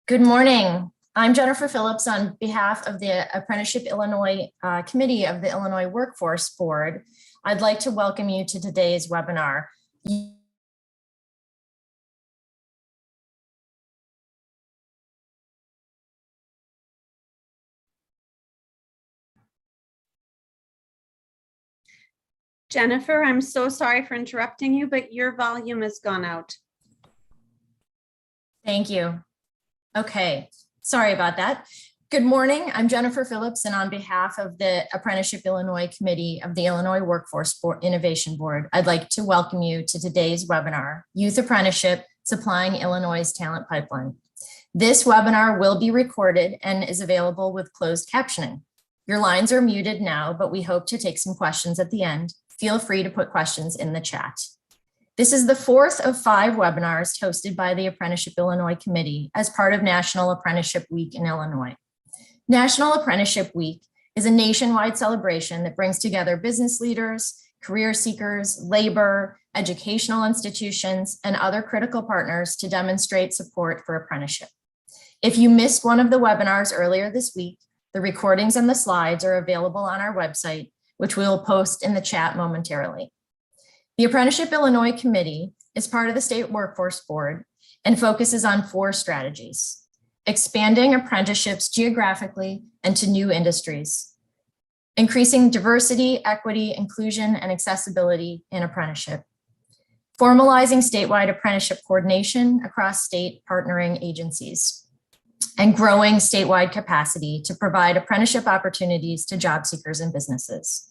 Good morning. I'm Jennifer Phillips on behalf of the Apprenticeship Illinois Committee of the Illinois Workforce Board. I'd like to welcome you to today's webinar. Jennifer, I'm so sorry for interrupting you, but your volume has gone out. Thank you. Okay, sorry about that. Good morning. I'm Jennifer Phillips, and on behalf of the Apprenticeship Illinois Committee of the Illinois Workforce Innovation Board, I'd like to welcome you to today's webinar, Youth Apprenticeship, Supplying Illinois' Talent Pipeline. This webinar will be recorded and is available with closed captioning. Your lines are muted now, but we hope to take some questions at the end. Feel free to put questions in the chat. This is the fourth of 5 webinars hosted by the Apprenticeship Illinois Committee as part of National Apprenticeship Week in Illinois. National Apprenticeship Week is a nationwide celebration that brings together business leaders, career seekers, labor, educational institutions, and other critical partners to demonstrate support for apprenticeship. If you missed one of the webinars earlier this week, the recordings and the slides are available on our website, which we will post in the chat momentarily. The Apprenticeship Illinois Committee is part of the State Workforce Board and focuses on 4 strategies: expanding apprenticeships geographically and to new industries, increasing diversity, equity, inclusion, and accessibility in apprenticeship, formalizing statewide apprenticeship coordination across state partnering agencies, and growing statewide capacity to provide apprenticeship opportunities to job seekers and businesses.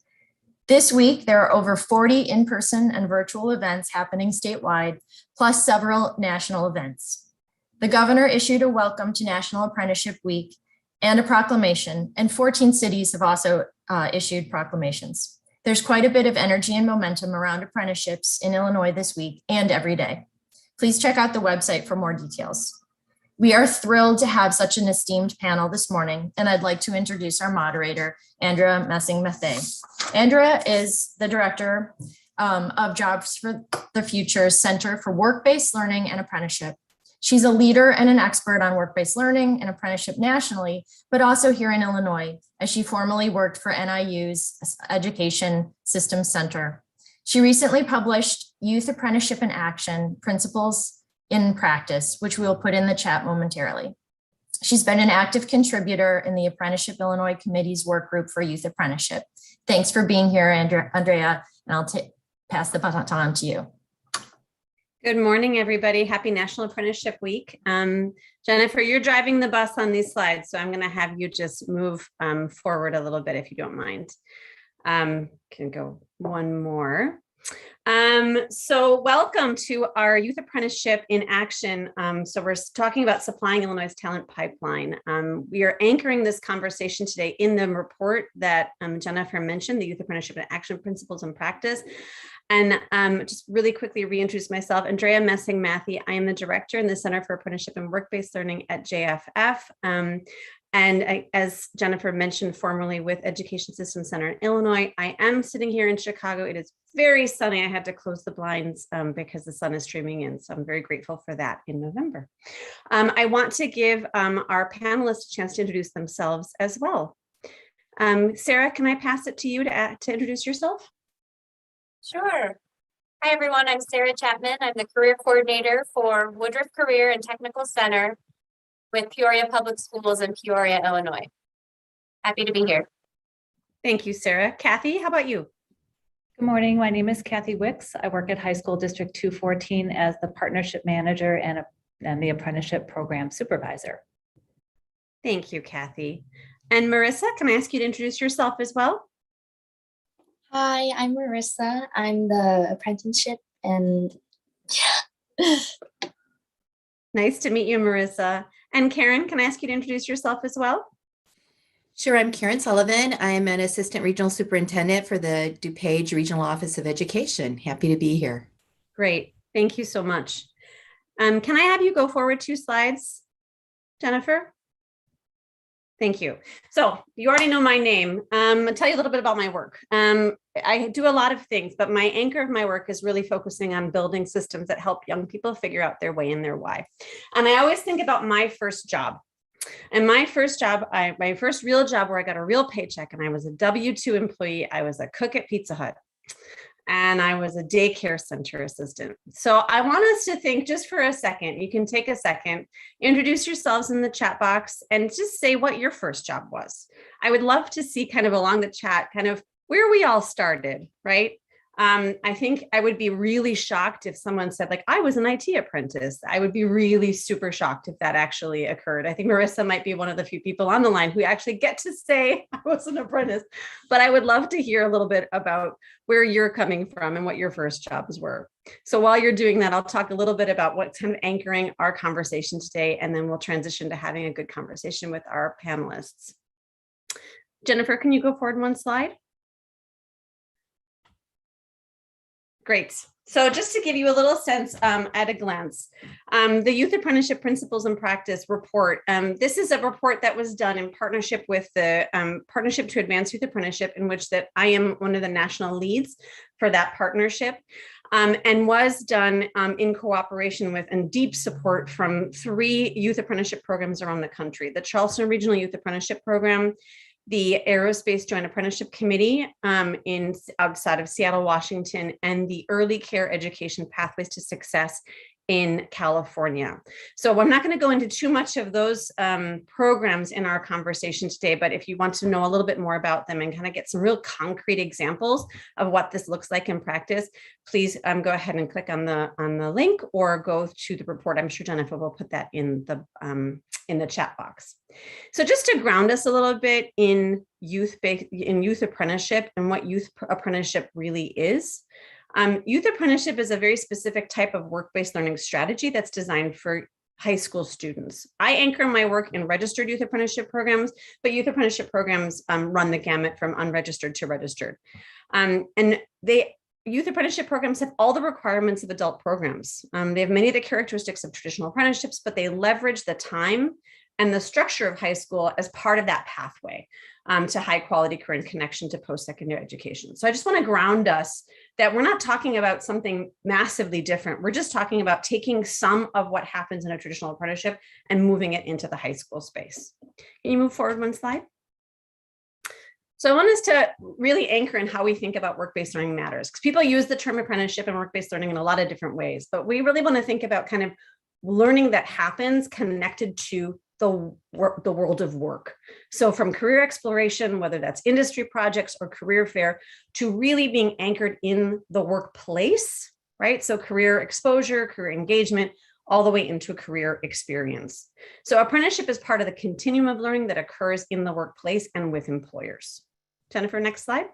This week, there are over 40 in-person and virtual events happening statewide, plus several national events. The governor issued a welcome to National Apprenticeship Week and a proclamation, and 14 cities have also issued proclamations. There's quite a bit of energy and momentum around apprenticeships in Illinois this week and every day. Please check out the website for more details. We are thrilled to have such an esteemed panel this morning, and I'd like to introduce our moderator, Andrea Messing-Mathie. Andrea is the Director of Jobs for the Future Center for Work-Based Learning and Apprenticeship. She's a leader and an expert on work-based learning and apprenticeship nationally, but also here in Illinois, as she formerly worked for NIU's Education Systems Center. She recently published Youth Apprenticeship in Action, Principles in Practice, which we will put in the chat momentarily. She's been an active contributor in the Apprenticeship Illinois Committee's work group for youth apprenticeship. Thanks for being here, Andrea, and I'll pass the baton to you. Good morning, everybody. Happy National Apprenticeship Week. Jennifer, you're driving the bus on these slides, so I'm going to have you just move forward a little bit if you don't mind. Can go one more. So welcome to our Youth Apprenticeship in Action. So we're talking about supplying Illinois' talent pipeline. We are anchoring this conversation today in the report that Jennifer mentioned, the Youth Apprenticeship in Action, Principles and Practice. And just really quickly reintroduce myself, Andrea Messing-Mathie. I am the Director in the Center for Apprenticeship and Work-Based Learning at JFF. And as Jennifer mentioned, formerly with Education Systems Center in Illinois, I am sitting here in Chicago. It is very sunny. I had to close the blinds because the sun is streaming in. So I'm very grateful for that in November. I want to give our panelists a chance to introduce themselves as well. Sarah, can I pass it to you to introduce yourself? Sure. Hi, everyone. I'm Sarah Chapman. I'm the Career Coordinator for Woodruff Career and Technical Center with Peoria Public Schools in Peoria, Illinois. Happy to be here. Thank you, Sarah. Kathy, how about you? Good morning. My name is Kathy Wicks. I work at High School District 214 as the Partnership Manager and the Apprenticeship Program Supervisor. Thank you, Kathy. And Marissa, can I ask you to introduce yourself as well? Hi, I'm Marissa. I'm the apprenticeship and Nice to meet you, Marissa. And Karen, can I ask you to introduce yourself as well? Sure, I'm Karen Sullivan. I'm an Assistant Regional Superintendent for the DuPage Regional Office of Education. Happy to be here. Great, thank you so much. Can I have you go forward 2 slides, Jennifer? Thank you. So you already know my name. I'll tell you a little bit about my work. I do a lot of things, but my anchor of my work is really focusing on building systems that help young people figure out their way and their why. And I always think about my first job. And my first job, my first real job where I got a real paycheck, and I was a W-2 employee. I was a cook at Pizza Hut. And I was a daycare center assistant. So I want us to think just for a second. You can take a second, introduce yourselves in the chat box, and just say what your first job was. I would love to see kind of along the chat, kind of where we all started, right? I think I would be really shocked if someone said, like, I was an IT apprentice. I would be really super shocked if that actually occurred. I think Marissa might be one of the few people on the line who actually get to say I was an apprentice, but I would love to hear a little bit about where you're coming from and what your first jobs were. So while you're doing that, I'll talk a little bit about what's kind of anchoring our conversation today, and then we'll transition to having a good conversation with our panelists. Jennifer, can you go forward one slide? Great. So just to give you a little sense at a glance, the Youth Apprenticeship Principles and Practice report. This is a report that was done in partnership with the Partnership to Advance Youth Apprenticeship, in which that I am one of the national leads for that partnership, and was done in cooperation with and deep support from 3 youth apprenticeship programs around the country: the Charleston Regional Youth Apprenticeship Program, the Aerospace Joint Apprenticeship Committee outside of Seattle, Washington, and the Early Care Education Pathways to Success in California. So I'm not going to go into too much of those programs in our conversation today, but if you want to know a little bit more about them and kind of get some real concrete examples of what this looks like in practice, please go ahead and click on the link or go to the report. I'm sure Jennifer will put that in the chat box. So just to ground us a little bit in youth apprenticeship and what youth apprenticeship really is. Youth apprenticeship is a very specific type of work-based learning strategy that's designed for high school students. I anchor my work in registered youth apprenticeship programs, but youth apprenticeship programs run the gamut from unregistered to registered. Youth apprenticeship programs have all the requirements of adult programs. They have many of the characteristics of traditional apprenticeships, but they leverage the time and the structure of high school as part of that pathway to high quality career and connection to post-secondary education. So I just want to ground us that we're not talking about something massively different. We're just talking about taking some of what happens in a traditional apprenticeship and moving it into the high school space. Can you move forward one slide? So I want us to really anchor in how we think about work-based learning matters, because people use the term apprenticeship and work-based learning in a lot of different ways, but we really want to think about kind of learning that happens connected to the world of work. So from career exploration, whether that's industry projects or career fair, to really being anchored in the workplace, right? So career exposure, career engagement, all the way into a career experience. So apprenticeship is part of the continuum of learning that occurs in the workplace and with employers. Jennifer, next slide.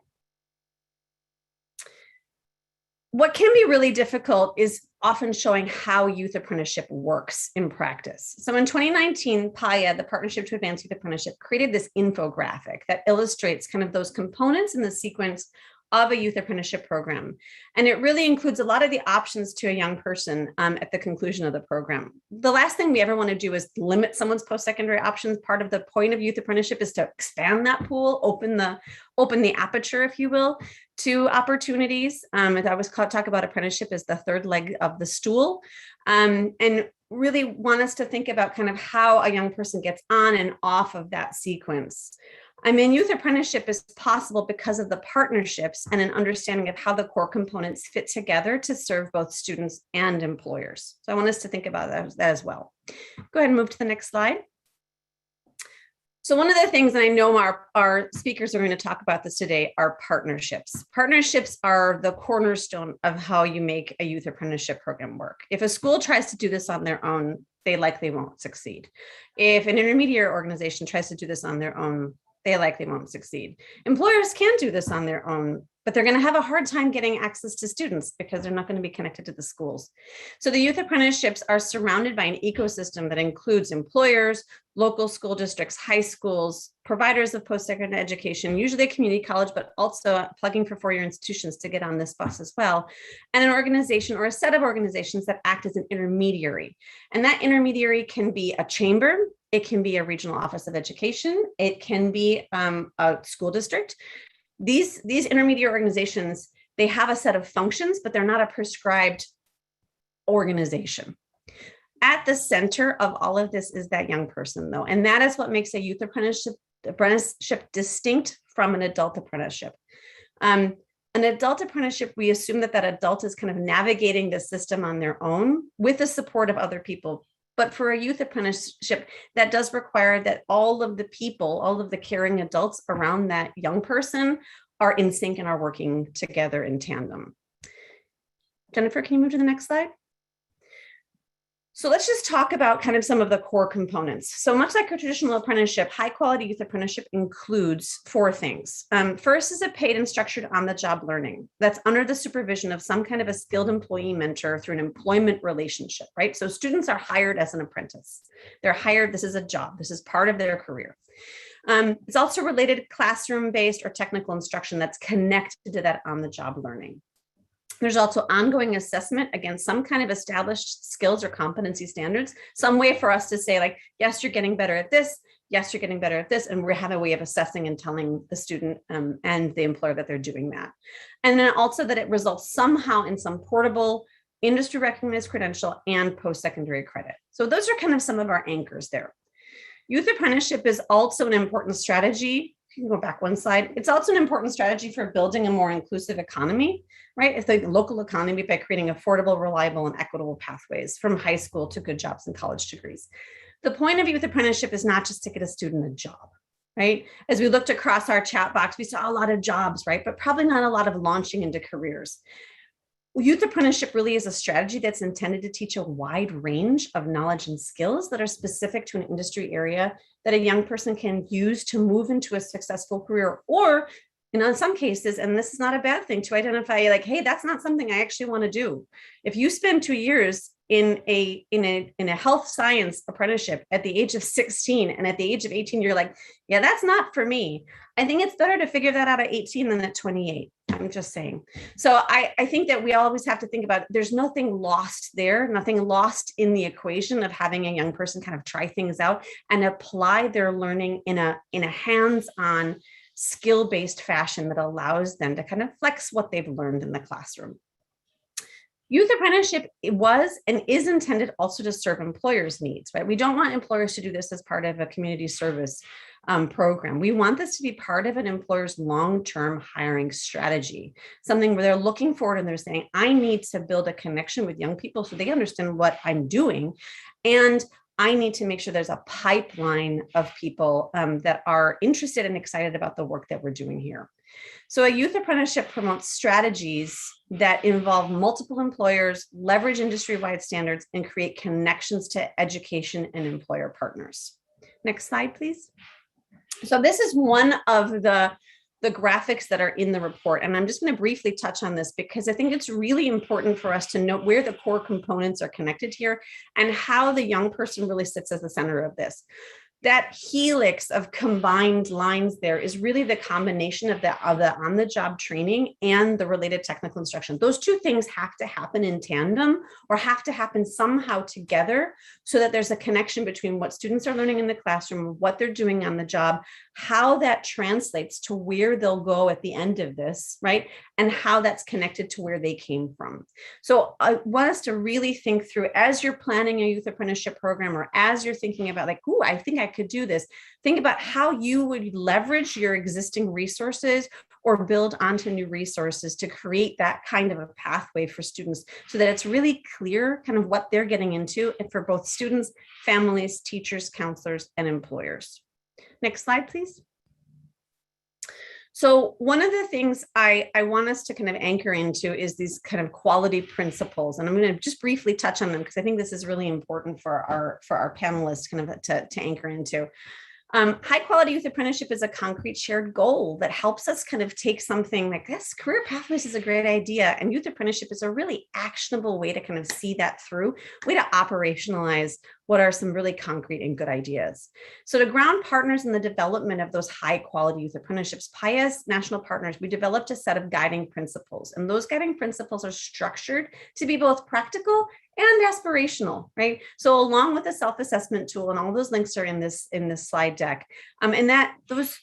What can be really difficult is often showing how youth apprenticeship works in practice. So in 2019, PAYA, the Partnership to Advance Youth Apprenticeship, created this infographic that illustrates kind of those components in the sequence of a youth apprenticeship program. And it really includes a lot of the options to a young person at the conclusion of the program. The last thing we ever want to do is limit someone's post-secondary options. Part of the point of youth apprenticeship is to expand that pool, open the aperture, if you will, to opportunities. I always talk about apprenticeship as the third leg of the stool, and really want us to think about kind of how a young person gets on and off of that sequence. I mean, youth apprenticeship is possible because of the partnerships and an understanding of how the core components fit together to serve both students and employers. So I want us to think about that as well. Go ahead and move to the next slide. So one of the things, and I know our speakers are going to talk about this today, are partnerships. Partnerships are the cornerstone of how you make a youth apprenticeship program work. If a school tries to do this on their own, they likely won't succeed. If an intermediary organization tries to do this on their own, they likely won't succeed. Employers can do this on their own. but they're going to have a hard time getting access to students because they're not going to be connected to the schools. So the youth apprenticeships are surrounded by an ecosystem that includes employers, local school districts, high schools, providers of post-secondary education, usually a community college, but also plugging for four-year institutions to get on this bus as well, and an organization or a set of organizations that act as an intermediary. And that intermediary can be a chamber, it can be a regional office of education, it can be a school district. These intermediate organizations, they have a set of functions, but they're not a prescribed organization. At the center of all of this is that young person, though, and that is what makes a youth apprenticeship distinct from an adult apprenticeship. An adult apprenticeship, we assume that that adult is kind of navigating the system on their own with the support of other people. But for a youth apprenticeship, that does require that all of the people, all of the caring adults around that young person are in sync and are working together in tandem. Jennifer, can you move to the next slide? So let's just talk about kind of some of the core components. So much like a traditional apprenticeship, high quality youth apprenticeship includes four things. First is a paid and structured on-the-job learning that's under the supervision of some kind of a skilled employee mentor through an employment relationship, right? So students are hired as an apprentice. They're hired, this is a job, this is part of their career. It's also related classroom-based or technical instruction that's connected to that on-the-job learning. There's also ongoing assessment against some kind of established skills or competency standards, some way for us to say like, yes, you're getting better at this. Yes, you're getting better at this. And we have a way of assessing and telling the student and the employer that they're doing that. And then also that it results somehow in some portable industry recognized credential and post-secondary credit. So those are kind of some of our anchors there. Youth apprenticeship is also an important strategy. You can go back one slide. It's also an important strategy for building a more inclusive economy, right? It's the local economy by creating affordable, reliable, and equitable pathways from high school to good jobs and college degrees. The point of youth apprenticeship is not just to get a student a job, right? As we looked across our chat box, we saw a lot of jobs, right? But probably not a lot of launching into careers. Youth apprenticeship really is a strategy that's intended to teach a wide range of knowledge and skills that are specific to an industry area that a young person can use to move into a successful career, or in some cases, and this is not a bad thing, to identify like, hey, that's not something I actually want to do. If you spend 2 years in a health science apprenticeship at the age of 16 and at the age of 18, you're like, yeah, that's not for me. I think it's better to figure that out at 18 than at 28. I'm just saying. So I think that we always have to think about, there's nothing lost there, nothing lost in the equation of having a young person kind of try things out and apply their learning in a hands-on, skill-based fashion that allows them to kind of flex what they've learned in the classroom. Youth apprenticeship was and is intended also to serve employers' needs, right? We don't want employers to do this as part of a community service program. We want this to be part of an employer's long-term hiring strategy, something where they're looking forward and they're saying, I need to build a connection with young people so they understand what I'm doing. And I need to make sure there's a pipeline of people that are interested and excited about the work that we're doing here. So a youth apprenticeship promotes strategies that involve multiple employers, leverage industry-wide standards, and create connections to education and employer partners. Next slide, please. So this is one of the graphics that are in the report. And I'm just going to briefly touch on this because I think it's really important for us to note where the core components are connected here and how the young person really sits as the center of this. That helix of combined lines there is really the combination of the on-the-job training and the related technical instruction. Those two things have to happen in tandem or have to happen somehow together so that there's a connection between what students are learning in the classroom, what they're doing on the job, how that translates to where they'll go at the end of this, right? And how that's connected to where they came from. So I want us to really think through as you're planning a youth apprenticeship program or as you're thinking about like, ooh, I think I could do this. Think about how you would leverage your existing resources or build onto new resources to create that kind of a pathway for students so that it's really clear kind of what they're getting into and for both students, families, teachers, counselors, and employers. Next slide, please. So one of the things I want us to kind of anchor into is these kind of quality principles. And I'm going to just briefly touch on them because I think this is really important for our panelists kind of to anchor into. High quality youth apprenticeship is a concrete shared goal that helps us kind of take something like this. Career pathways is a great idea, and youth apprenticeship is a really actionable way to kind of see that through, way to operationalize what are some really concrete and good ideas. So to ground partners in the development of those high quality youth apprenticeships, PIAS national partners, we developed a set of guiding principles, and those guiding principles are structured to be both practical and aspirational, right? So along with the self-assessment tool, and all those links are in this slide deck, and that those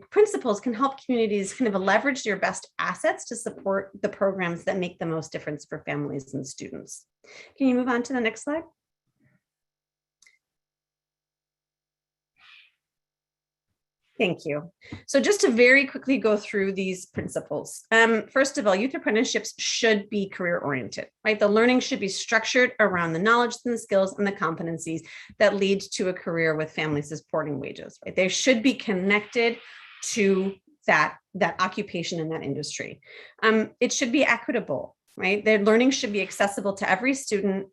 principles can help communities kind of leverage their best assets to support the programs that make the most difference for families and students. Can you move on to the next slide? Thank you. So just to very quickly go through these principles. First of all, youth apprenticeships should be career oriented, right? The learning should be structured around the knowledge and the skills and the competencies that lead to a career with family supporting wages, right? They should be connected to that occupation in that industry. It should be equitable, right? Their learning should be accessible to every student,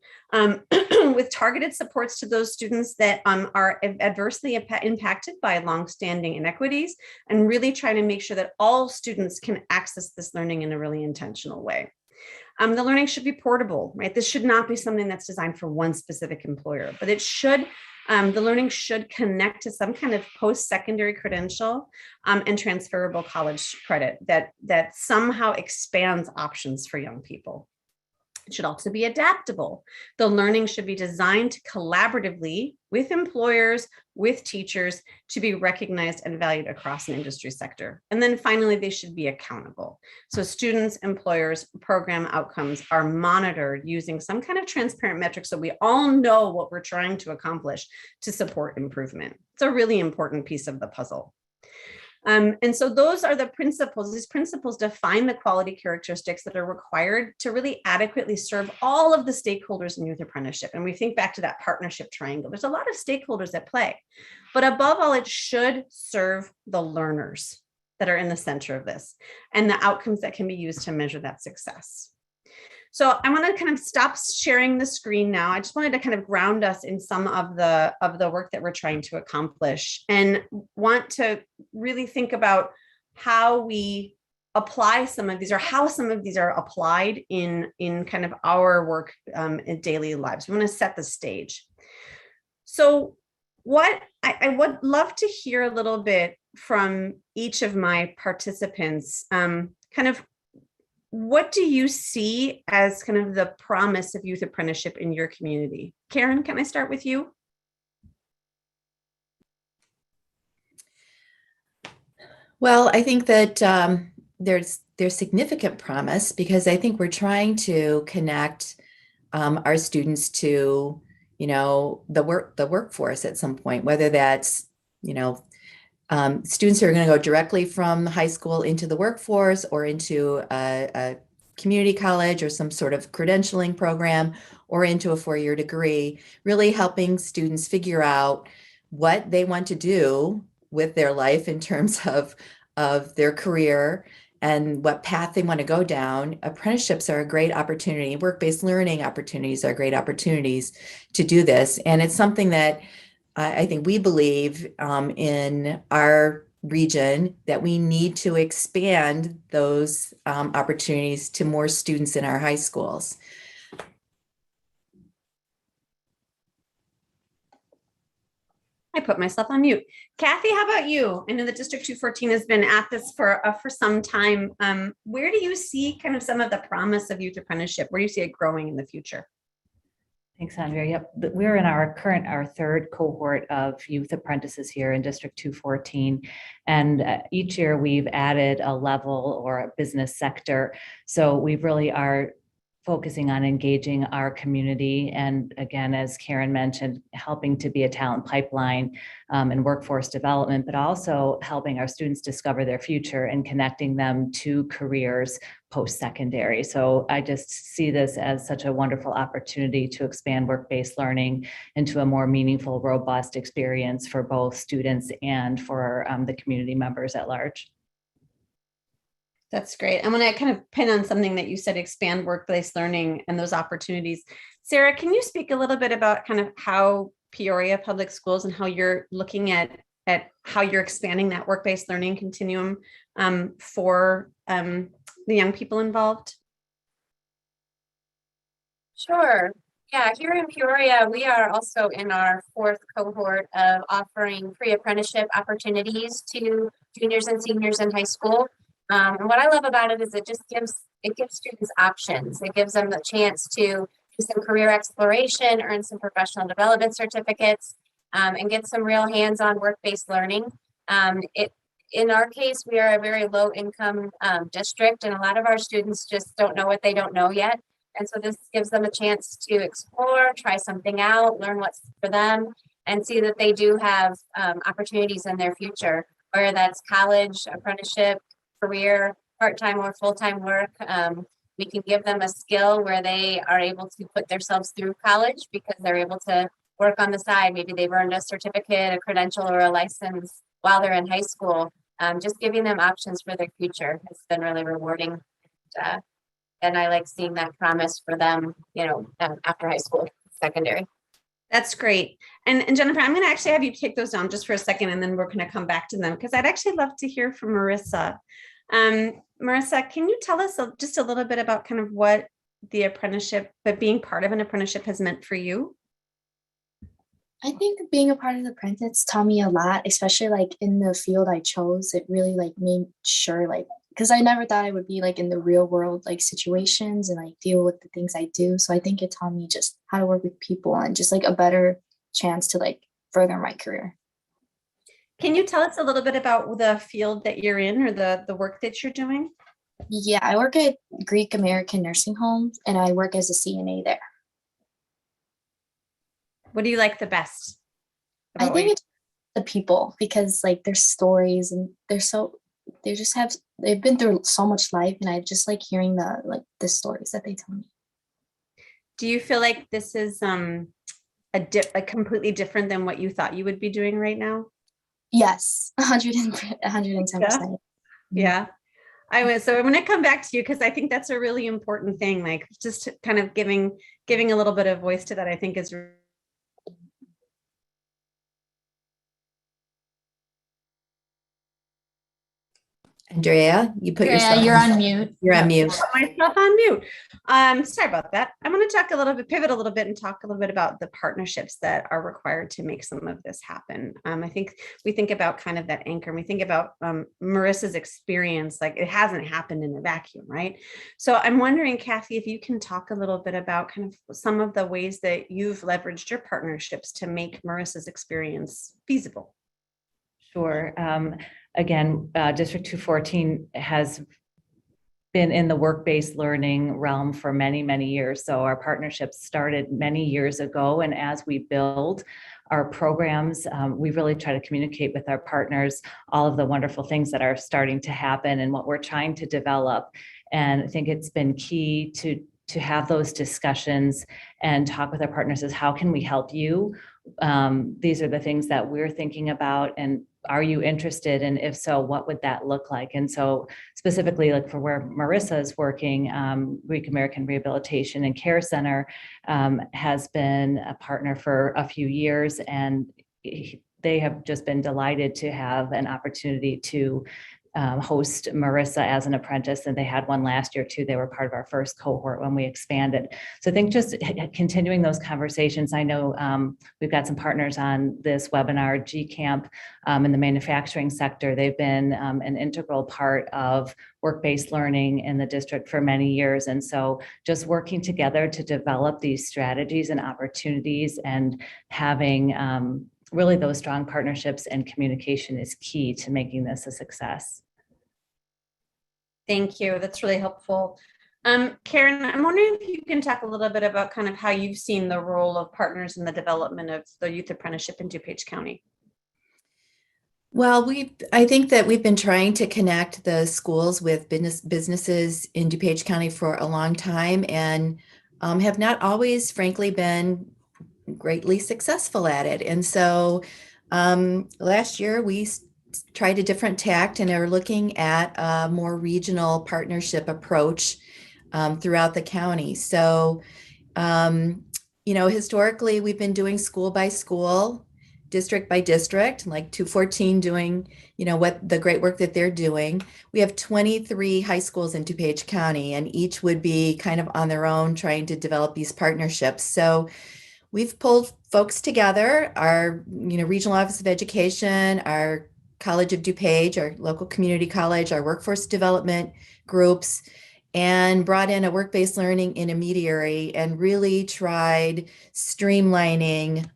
with targeted supports to those students that are adversely impacted by longstanding inequities, and really trying to make sure that all students can access this learning in a really intentional way. The learning should be portable, right? This should not be something that's designed for one specific employer, but it should, the learning should connect to some kind of post-secondary credential and transferable college credit that somehow expands options for young people. It should also be adaptable. The learning should be designed collaboratively with employers, with teachers, to be recognized and valued across an industry sector. And then finally, they should be accountable. So students, employers, program outcomes are monitored using some kind of transparent metrics so we all know what we're trying to accomplish to support improvement. It's a really important piece of the puzzle. And so those are the principles. These principles define the quality characteristics that are required to really adequately serve all of the stakeholders in youth apprenticeship. And we think back to that partnership triangle. There's a lot of stakeholders at play, but above all, it should serve the learners that are in the center of this and the outcomes that can be used to measure that success. So I want to kind of stop sharing the screen now. I just wanted to kind of ground us in some of the work that we're trying to accomplish, and want to really think about how we apply some of these, or how some of these are applied in kind of our work in daily lives. We want to set the stage. So what I would love to hear a little bit from each of my participants, kind of what do you see as kind of the promise of youth apprenticeship in your community? Karen, can I start with you? Well, I think that there's significant promise, because I think we're trying to connect our students to, the workforce at some point, whether that's, students who are going to go directly from high school into the workforce, or into a community college or some sort of credentialing program, or into a four-year degree, really helping students figure out what they want to do with their life in terms of their career and what path they want to go down. Apprenticeships are a great opportunity. Work-based learning opportunities are great opportunities to do this. And it's something that I think we believe in our region, that we need to expand those opportunities to more students in our high schools. I put myself on mute. Kathy, how about you? I know that District 214 has been at this for some time. Where do you see kind of some of the promise of youth apprenticeship? Where do you see it growing in the future? Thanks, Andrea. Yep, we're in our third cohort of youth apprentices here in District 214. And each year we've added a level or a business sector. So we really are focusing on engaging our community. And again, as Karen mentioned, helping to be a talent pipeline and workforce development, but also helping our students discover their future and connecting them to careers post-secondary. So I just see this as such a wonderful opportunity to expand work-based learning into a more meaningful, robust experience for both students and for the community members at large. That's great. I'm going to kind of pin on something that you said, expand workplace learning and those opportunities. Sarah, can you speak a little bit about kind of how Peoria Public Schools and how you're looking at how you're expanding that work-based learning continuum for the young people involved? Sure. Yeah, here in Peoria, we are also in our 4th cohort of offering pre-apprenticeship opportunities to juniors and seniors in high school. And what I love about it is it gives students options. It gives them the chance to do some career exploration, earn some professional development certificates, and get some real hands-on work-based learning. In our case, we are a very low-income district, and a lot of our students just don't know what they don't know yet. And so this gives them a chance to explore, try something out, learn what's for them, and see that they do have opportunities in their future, whether that's college, apprenticeship, career, part-time or full-time work. We can give them a skill where they are able to put themselves through college because they're able to work on the side. Maybe they've earned a certificate, a credential, or a license while they're in high school. Just giving them options for their future has been really rewarding. And I like seeing that promise for them, after high school, secondary. That's great. And Jennifer, I'm going to actually have you take those down just for a second, and then we're going to come back to them because I'd actually love to hear from Marissa. Marissa, can you tell us just a little bit about kind of what the apprenticeship, but being part of an apprenticeship has meant for you? I think being a part of the Apprentice taught me a lot, especially like in the field I chose. It really like made sure because I never thought I would be like in the real world like situations and like deal with the things I do. So I think it taught me just how to work with people and just like a better chance to like further my career. Can you tell us a little bit about the field that you're in or the work that you're doing? Yeah, I work at Greek American nursing homes and I work as a CNA there. What do you like the best? I think it's the people because like their stories and they've been through so much life and I just like hearing the stories that they tell me. Do you feel like this is a completely different than what you thought you would be doing right now? Yes, 110%. Yeah. So I'm going to come back to you because I think that's a really important thing. Like just kind of giving a little bit of voice to that, I think is. Andrea, you put Andrea, yourself you're on mute. You're on mute. Put myself on mute. Sorry about that. I'm going to pivot a little bit and talk a little bit about the partnerships that are required to make some of this happen. I think we think about kind of that anchor. And we think about Marissa's experience, like it hasn't happened in a vacuum, right? So I'm wondering, Kathy, if you can talk a little bit about kind of some of the ways that you've leveraged your partnerships to make Marissa's experience feasible. Sure. Again, District 214 has been in the work-based learning realm for many, many years. So our partnerships started many years ago. And as we build our programs, we really try to communicate with our partners all of the wonderful things that are starting to happen and what we're trying to develop. And I think it's been key to have those discussions and talk with our partners is how can we help you? These are the things that we're thinking about, and are you interested? And if so, what would that look like? And so specifically like for where Marissa is working, Greek American Rehabilitation and Care Center has been a partner for a few years, and they have just been delighted to have an opportunity to host Marissa as an apprentice, and they had one last year too. They were part of our first cohort when we expanded. So I think just continuing those conversations. I know we've got some partners on this webinar, GCamp in the manufacturing sector. They've been an integral part of work-based learning in the district for many years. And so just working together to develop these strategies and opportunities and having really those strong partnerships and communication is key to making this a success. Thank you. That's really helpful. Karen, I'm wondering if you can talk a little bit about kind of how you've seen the role of partners in the development of the youth apprenticeship in DuPage County. Well, I think that we've been trying to connect the schools with businesses in DuPage County for a long time and have not always, frankly, been greatly successful at it. And so last year we tried a different tact and are looking at a more regional partnership approach throughout the county. So Historically, we've been doing school by school, district by district, like 214 doing, what the great work that they're doing. We have 23 high schools in DuPage County, and each would be kind of on their own trying to develop these partnerships. So we've pulled folks together, our, Regional Office of Education, our College of DuPage, our local community college, our workforce development groups, and brought in a work-based learning intermediary and really tried streamlining,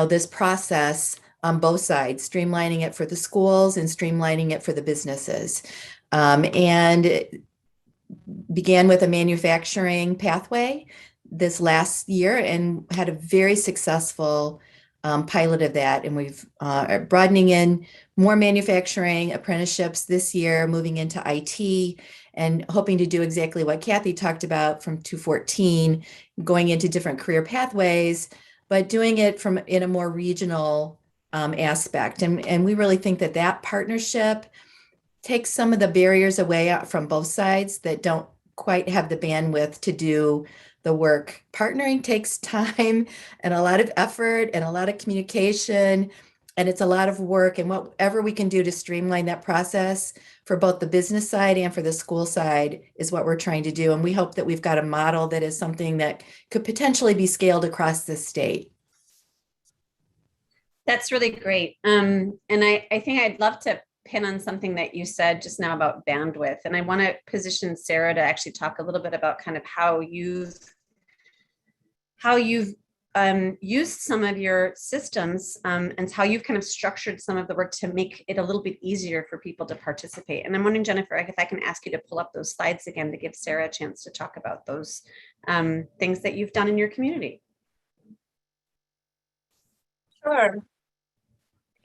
this process on both sides, streamlining it for the schools and streamlining it for the businesses. And began with a manufacturing pathway this last year and had a very successful pilot of that. And we've broadening in more manufacturing apprenticeships this year, moving into IT, and hoping to do exactly what Kathy talked about from 214, going into different career pathways, but doing it in a more regional aspect. And we really think that partnership takes some of the barriers away from both sides that don't quite have the bandwidth to do the work. Partnering takes time and a lot of effort and a lot of communication, and it's a lot of work. And whatever we can do to streamline that process for both the business side and for the school side is what we're trying to do. And we hope that we've got a model that is something that could potentially be scaled across the state. That's really great. And I think I'd love to pin on something that you said just now about bandwidth. And I want to position Sarah to actually talk a little bit about kind of how you've used some of your systems and how you've kind of structured some of the work to make it a little bit easier for people to participate. And I'm wondering, Jennifer, if I can ask you to pull up those slides again to give Sarah a chance to talk about those things that you've done in your community. Sure.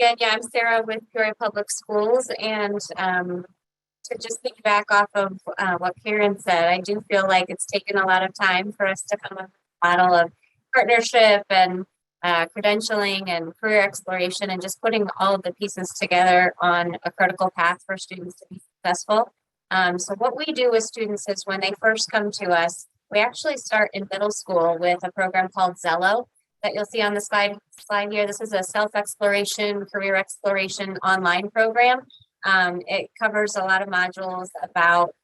Again, yeah, I'm Sarah with Peoria Public Schools, and to just piggyback off of what Karen said, I do feel like it's taken a lot of time for us to come up with a model of partnership and credentialing and career exploration, and just putting all of the pieces together on a critical path for students to be successful. So what we do with students is when they first come to us, we actually start in middle school with a program called Zello that you'll see on the slide here. This is a self-exploration, career exploration online program. It covers a lot of modules about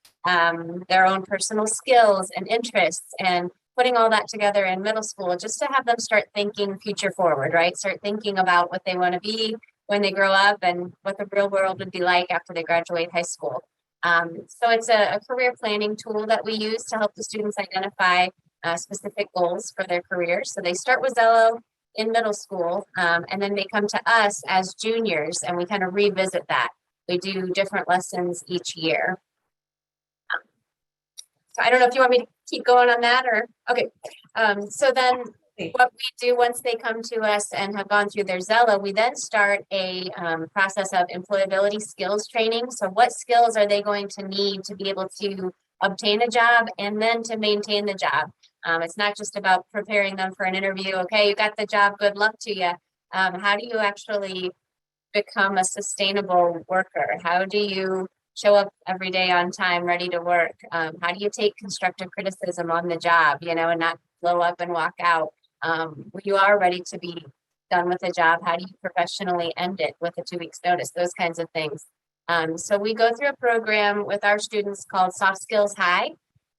their own personal skills and interests, and putting all that together in middle school just to have them start thinking future forward, right? Start thinking about what they want to be when they grow up and what the real world would be like after they graduate high school. So it's a career planning tool that we use to help the students identify specific goals for their careers. So they start with Zello in middle school, and then they come to us as juniors, and we kind of revisit that. We do different lessons each year. So I don't know if you want me to keep going on that, or okay. So then what we do once they come to us and have gone through their Zello, we then start a process of employability skills training. So what skills are they going to need to be able to obtain a job and then to maintain the job? It's not just about preparing them for an interview. Okay, you got the job, good luck to you. How do you actually become a sustainable worker? How do you show up every day on time, ready to work? How do you take constructive criticism on the job, and not blow up and walk out? When you are ready to be done with a job, how do you professionally end it with a 2 weeks notice? Those kinds of things. So we go through a program with our students called Soft Skills High,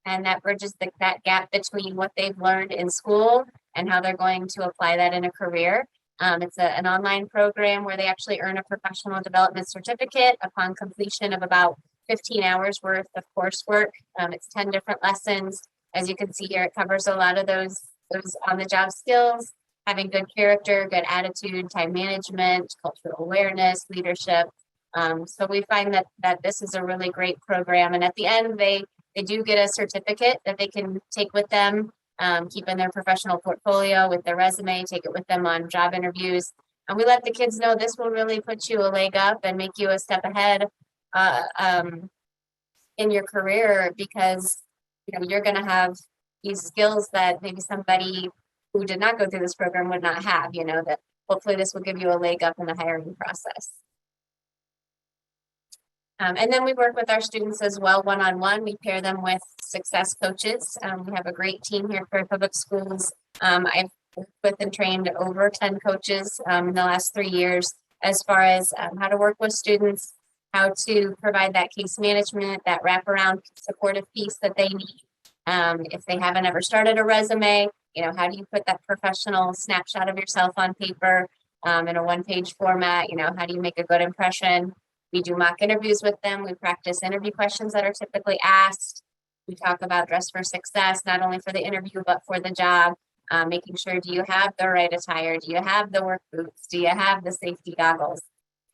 and that bridges that gap between what they've learned in school and how they're going to apply that in a career. It's an online program where they actually earn a professional development certificate upon completion of about 15 hours worth of coursework. It's 10 different lessons. As you can see here, it covers a lot of those on-the-job skills, having good character, good attitude, time management, cultural awareness, leadership. So we find that this is a really great program. And at the end, they do get a certificate that they can take with them, keep in their professional portfolio with their resume, take it with them on job interviews. And we let the kids know this will really put you a leg up and make you a step ahead in your career, because you're going to have these skills that maybe somebody who did not go through this program would not have, that hopefully this will give you a leg up in the hiring process. And then we work with our students as well, one-on-one. We pair them with success coaches. We have a great team here at Peoria Public Schools. I've worked with and trained over 10 coaches in the last 3 years as far as how to work with students, how to provide that case management, that wraparound supportive piece that they need. If they haven't ever started a resume, how do you put that professional snapshot of yourself on paper in a one-page format? How do you make a good impression? We do mock interviews with them. We practice interview questions that are typically asked. We talk about dress for success, not only for the interview, but for the job. Making sure, do you have the right attire? Do you have the work boots? Do you have the safety goggles?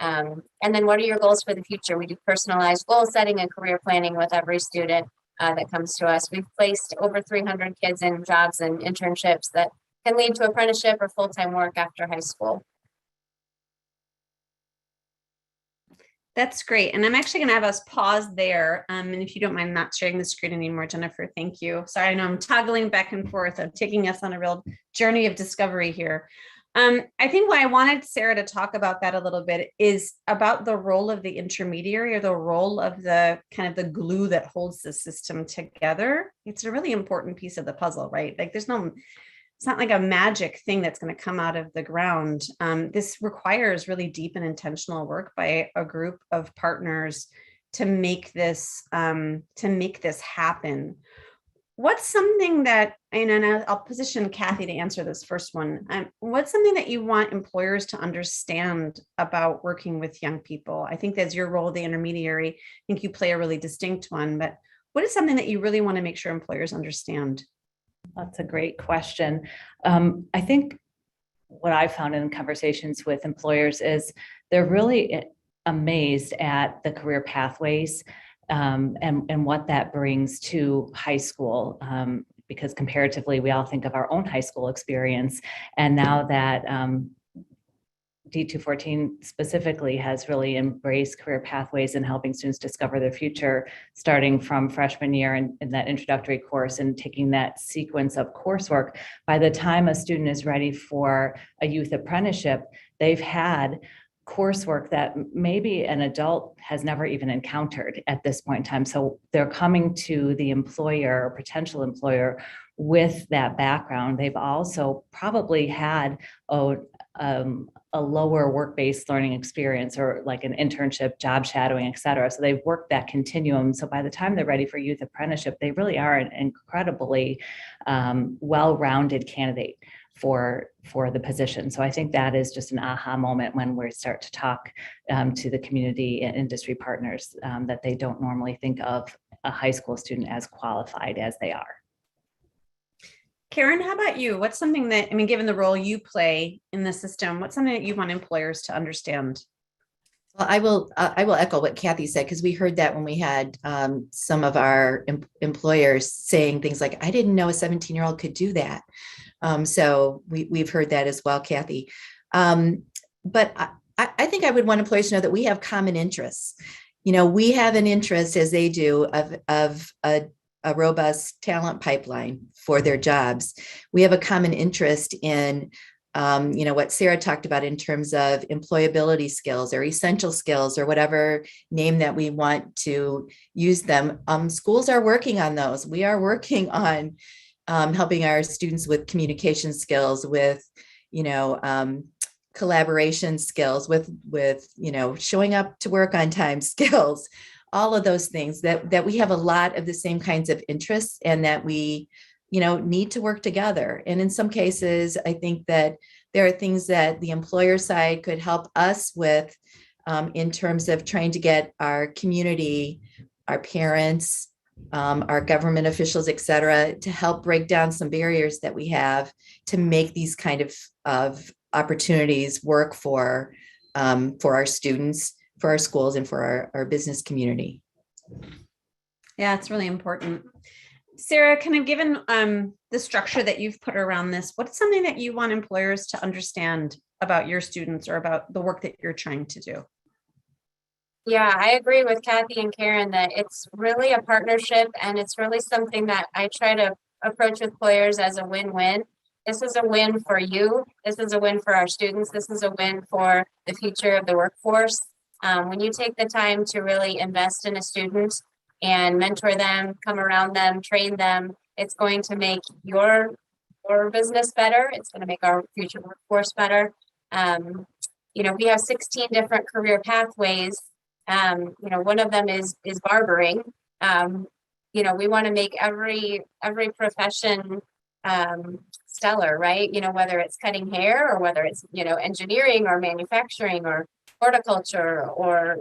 And then what are your goals for the future? We do personalized goal setting and career planning with every student that comes to us. We've placed over 300 kids in jobs and internships that can lead to apprenticeship or full-time work after high school. That's great. And I'm actually going to have us pause there. And if you don't mind not sharing the screen anymore, Jennifer, thank you. Sorry, I know I'm toggling back and forth. I'm taking us on a real journey of discovery here. I think why I wanted Sarah to talk about that a little bit is about the role of the intermediary, or the role of the kind of the glue that holds the system together. It's a really important piece of the puzzle, right? Like it's not like a magic thing that's going to come out of the ground. This requires really deep and intentional work by a group of partners to make this happen. What's something that, and I'll position Kathy to answer this first one. What's something that you want employers to understand about working with young people? I think that's your role, the intermediary. I think you play a really distinct one, but what is something that you really want to make sure employers understand? That's a great question. I think what I've found in conversations with employers is they're really amazed at the career pathways and what that brings to high school. Because comparatively, we all think of our own high school experience. And now that D214 specifically has really embraced career pathways and helping students discover their future, starting from freshman year in that introductory course and taking that sequence of coursework. By the time a student is ready for a youth apprenticeship, they've had coursework that maybe an adult has never even encountered at this point in time. So they're coming to the employer or potential employer with that background. They've also probably had a lower work-based learning experience, or like an internship, job shadowing, et cetera. So they've worked that continuum. So by the time they're ready for youth apprenticeship, they really are an incredibly well-rounded candidate for the position. So I think that is just an aha moment when we start to talk to the community and industry partners that they don't normally think of a high school student as qualified as they are. Karen, how about you? What's something that, given the role you play in the system, what's something that you want employers to understand? Well, I will echo what Kathy said, because we heard that when we had some of our employers saying things like, I didn't know a 17-year-old could do that. So we've heard that as well, Kathy. But I think I would want employers to know that we have common interests. We have an interest, as they do, of a robust talent pipeline for their jobs. We have a common interest in what Sarah talked about in terms of employability skills or essential skills, or whatever name that we want to use them. Schools are working on those. We are working on helping our students with communication skills, with, collaboration skills, with showing up to work on time skills, all of those things that we have a lot of the same kinds of interests, and that we, need to work together. And in some cases, I think that there are things that the employer side could help us with in terms of trying to get our community, our parents, our government officials, et cetera, to help break down some barriers that we have to make these kind of opportunities work for our students, for our schools, and for our business community. Yeah, it's really important. Sarah, kind of given the structure that you've put around this, what's something that you want employers to understand about your students or about the work that you're trying to do? Yeah, I agree with Kathy and Karen that it's really a partnership, and it's really something that I try to approach with employers as a win-win. This is a win for you. This is a win for our students. This is a win for the future of the workforce. When you take the time to really invest in a student and mentor them, come around them, train them, it's going to make your business better. It's going to make our future workforce better. You know, we have 16 different career pathways. You know, one of them is barbering. You know, we want to make every profession stellar, right? You know, whether it's cutting hair or whether it's, you know, engineering or manufacturing or horticulture or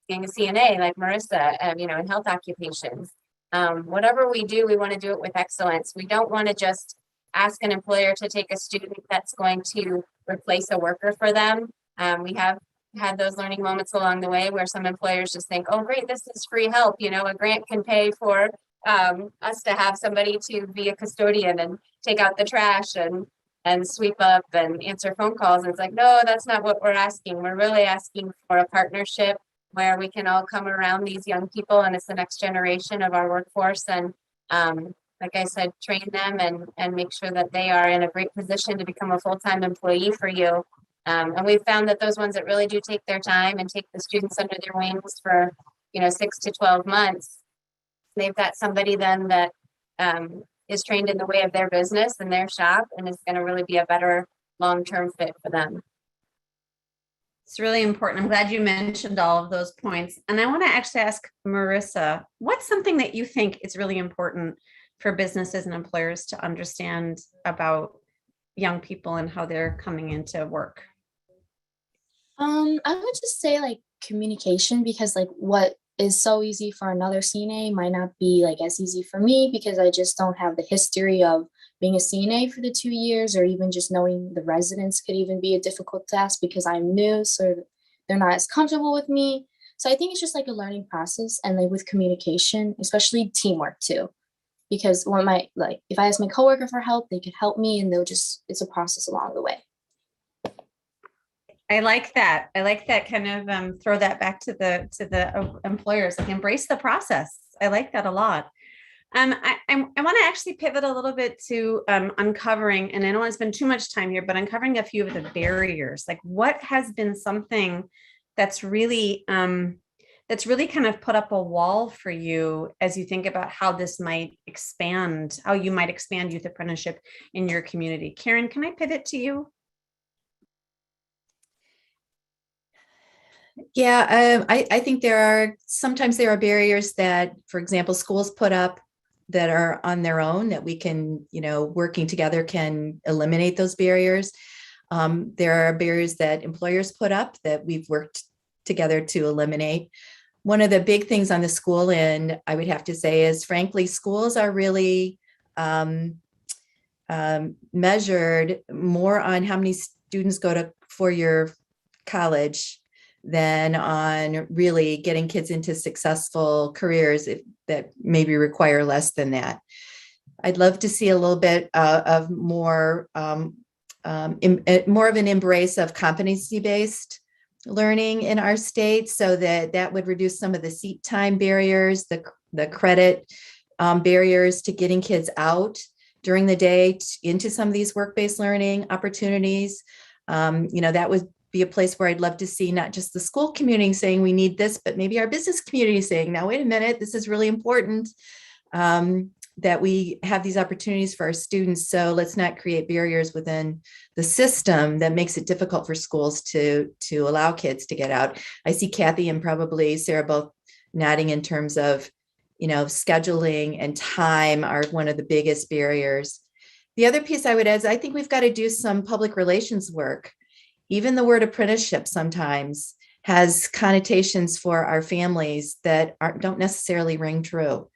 being a CNA like Marissa, you know, in health occupations. Whatever we do, we want to do it with excellence. We don't want to just ask an employer to take a student that's going to replace a worker for them. We have had those learning moments along the way where some employers just think, oh, great, this is free help. You know, a grant can pay for us to have somebody to be a custodian and take out the trash and sweep up and answer phone calls. And it's like, no, that's not what we're asking. We're really asking for a partnership where we can all come around these young people, and it's the next generation of our workforce. And like I said, train them and make sure that they are in a great position to become a full-time employee for you. And we've found that those ones that really do take their time and take the students under their wings for, you know, 6 to 12 months, they've got somebody then that is trained in the way of their business and their shop, and is going to really be a better long-term fit for them. It's really important. I'm glad you mentioned all of those points. And I want to actually ask Marissa, what's something that you think is really important for businesses and employers to understand about young people and how they're coming into work? I would just say like communication, because like what is so easy for another CNA might not be like as easy for me, because I just don't have the history of being a CNA for the 2 years, or even just knowing the residents could even be a difficult task because I'm new, so they're not as comfortable with me. So I think it's just like a learning process, and like with communication, especially teamwork too, because if I ask my coworker for help, they could help me, and it's a process along the way. I like that. I like that kind of throw that back to the employers, like embrace the process. I like that a lot. I want to actually pivot a little bit to uncovering, and I don't want to spend too much time here, but uncovering a few of the barriers. Like, what has been something that's really kind of put up a wall for you as you think about how this might expand, how you might expand youth apprenticeship in your community? Karen, can I pivot to you? Yeah, I think sometimes there are barriers that, for example, schools put up that are on their own that we can, you know, working together can eliminate those barriers. There are barriers that employers put up that we've worked together to eliminate. One of the big things on the school end, I would have to say, is frankly, schools are really measured more on how many students go to four-year college than on really getting kids into successful careers that maybe require less than that. I'd love to see a little bit of more of an embrace of competency-based learning in our state, so that would reduce some of the seat time barriers, the credit barriers to getting kids out during the day into some of these work-based learning opportunities. You know, that would be a place where I'd love to see not just the school community saying we need this, but maybe our business community saying, now, wait a minute, this is really important that we have these opportunities for our students. So let's not create barriers within the system that makes it difficult for schools to allow kids to get out. I see Kathy and probably Sarah both nodding in terms of, you know, scheduling and time are one of the biggest barriers. The other piece I would add is I think we've got to do some public relations work. Even the word apprenticeship sometimes has connotations for our families that don't necessarily ring true.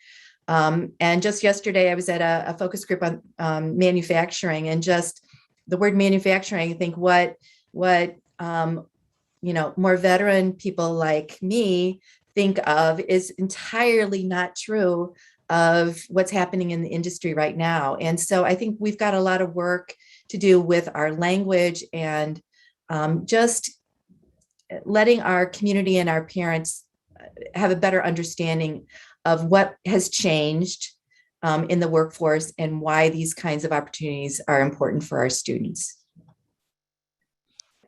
And just yesterday, I was at a focus group on manufacturing, and just the word manufacturing, I think what you know, more veteran people like me think of is entirely not true of what's happening in the industry right now. And so I think we've got a lot of work to do with our language and just letting our community and our parents have a better understanding of what has changed in the workforce and why these kinds of opportunities are important for our students.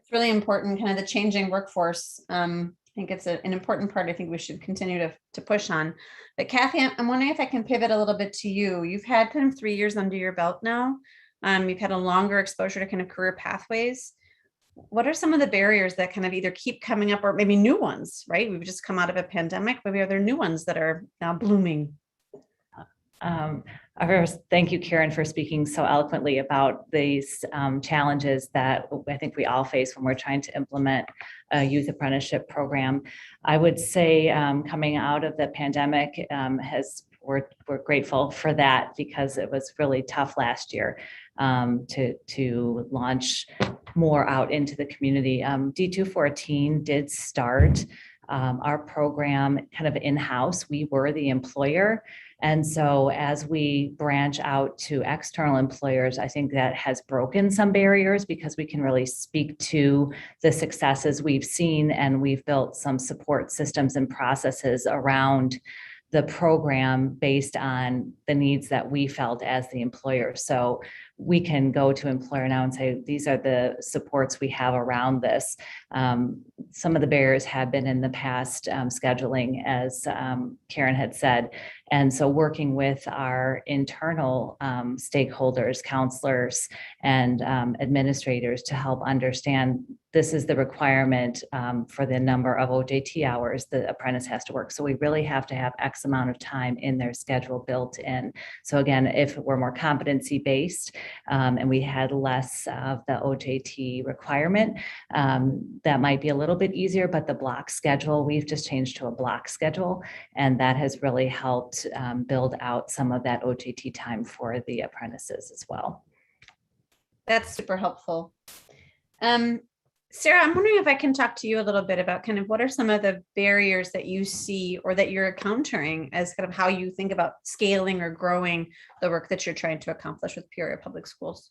It's really important, kind of the changing workforce. I think it's an important part I think we should continue to push on. But Kathy, I'm wondering if I can pivot a little bit to you. You've had kind of 3 years under your belt now. You've had a longer exposure to kind of career pathways. What are some of the barriers that kind of either keep coming up or maybe new ones, right? We've just come out of a pandemic. Maybe are there new ones that are now blooming? First, thank you, Karen, for speaking so eloquently about these challenges that I think we all face when we're trying to implement a youth apprenticeship program. I would say coming out of the pandemic we're grateful for that, because it was really tough last year to launch more out into the community. D214 did start our program kind of in-house. We were the employer. And so as we branch out to external employers, I think that has broken some barriers, because we can really speak to the successes we've seen, and we've built some support systems and processes around the program based on the needs that we felt as the employer. So we can go to employer now and say, these are the supports we have around this. Some of the barriers have been in the past, scheduling, as Karen had said. And so working with our internal stakeholders, counselors, and administrators to help understand this is the requirement for the number of OJT hours the apprentice has to work. So we really have to have X amount of time in their schedule built in. So again, if we're more competency-based and we had less of the OJT requirement, that might be a little bit easier, but the block schedule, we've just changed to a block schedule, and that has really helped build out some of that OJT time for the apprentices as well. That's super helpful. Sarah, I'm wondering if I can talk to you a little bit about kind of what are some of the barriers that you see or that you're encountering as kind of how you think about scaling or growing the work that you're trying to accomplish with Peoria Public Schools.